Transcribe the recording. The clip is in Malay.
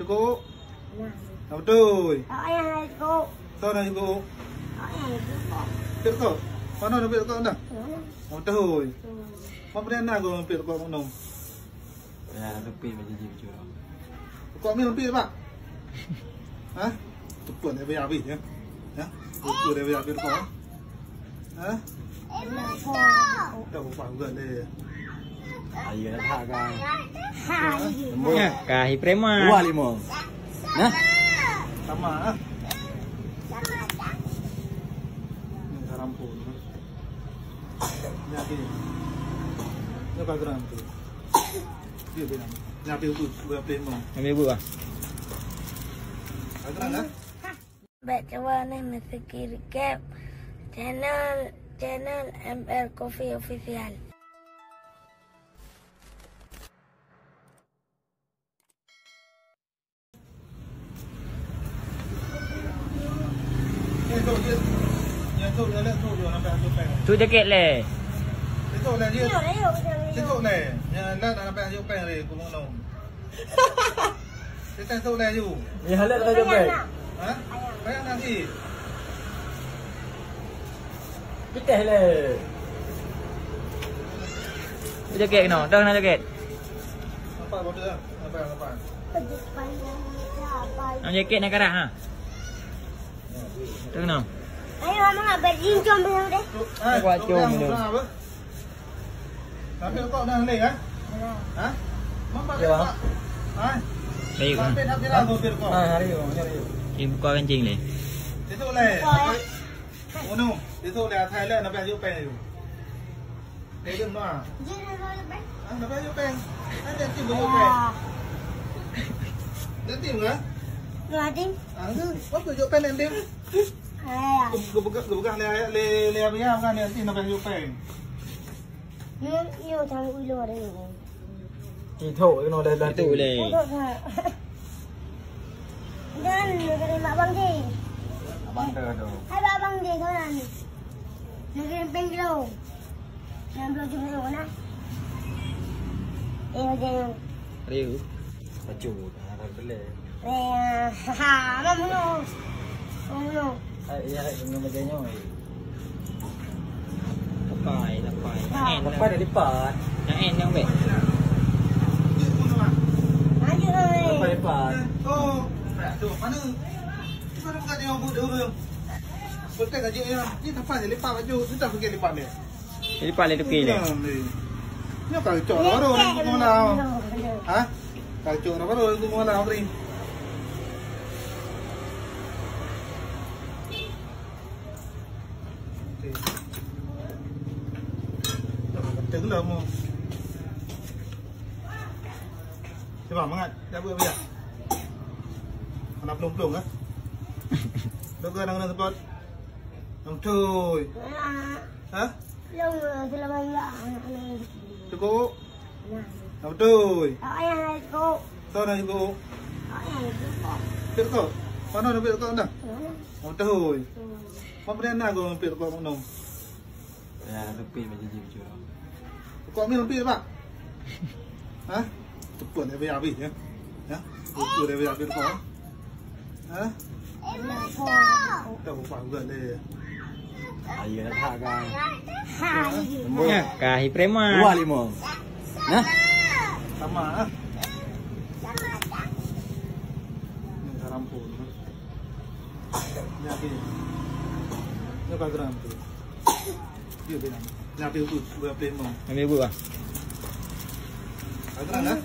Cukup. Betul. Cukup. Tahu dah cukup. Cukup. Mana nak cukup dah? Betul. Apa benda nak kau cukup mana? Ya, tepi macam je curang. Cukup ni lebih pak. Hah? Cukup dah bayar habis ya. Ya. Cukup dah bayar habis kau. Hah? Dah buat juga deh. Ayo nak hak kan. Ya, kahit preman. 2-5. Nah. Sama ah. Ni rampul. Ni apa? Ni apa geram tu? Dia bilang. Ni apa tu? Berapa lama? Ambil ibu ah. Geram ah? Baca warna mesti kiri cap channel ML Coffee Official. Tu jaket le. Itu lah dia. Itu lah. Yang nak nampak ajuk pen ni, aku mau nom. Kita tu lah you. Ya halat dah jumpa. Ha? Bayar nanti. Pitih le. Tu jaket kena. Dah kena jaket. Apa kau dah? Apa? Nak jaket nak karah ha. Dah kena. Ayo mama berjincom dulu deh. Buat jom dulu. Tapi kau dah leh ah? Ha? Mama Ya. Ha? Baik. Sampai dah bilang kau kau. Hari yo. Ini buka kancing le. Itu leh. Oh no. Itu leh Thailand nampak ajuk pen tu. Dia jom mah. Ah, nampak ajuk pen. Ada tim ajuk pen. Ada tim ke? Ngadim. Ah, apa ajuk pen nanti? Kebuka le apa ya kan nanti nampak ajuk pen. Yo thằng ulo ở đây rồi. Thì thổ cái nó đây là Tu le. Dan negeri mak bang di. Abang dah tu. Hai bang di kau ni. Negeri Penglo. Yang belum jumpa mana? Jangan. Riu. Baju dah beli. Mamuno. Mamuno. Ya, dengan macamnya. Lepai. En. Lepas dah lipat. Yang en yang baik. Maju oi. Lepas lipat. Oh, tu mana? Mana bukan dia buat dulu. Betul aja ya. Ni tempat dia lipat baju, tu tak pergi lipat dia. Lipat le tepi le. Ni kalau cok baru orang mau ha? Kalau cok baru orang mau lah beri. Betul lah mu. Coba mangat, dah buat apa? Anak belum ah. Dah ke nang tempat. Nang cuy. Ha? Long selama enggak. Cukup. Betul. Ayah cukup. Tahu dah cukup. Ayah cukup. Cukup. Mana nak cukup dah? Betul. Apa benda nak kau cukup mana? Ya, tepi macam je curang. Cukup ni lebih pak. Ha? Cukup dah bayar habis ya. Ya. Cukup dah bayar habis kau. Ha? Dah buat juga deh. Ayo nak hak kan. Ya, kahit preman. 2-5. Nah. Sama ah. Ni rampul. Ni apa? Ni apa geram tu? Dia bilang. Ni apa tu? Berapa lama? Ambil ibu ah. Geram ah?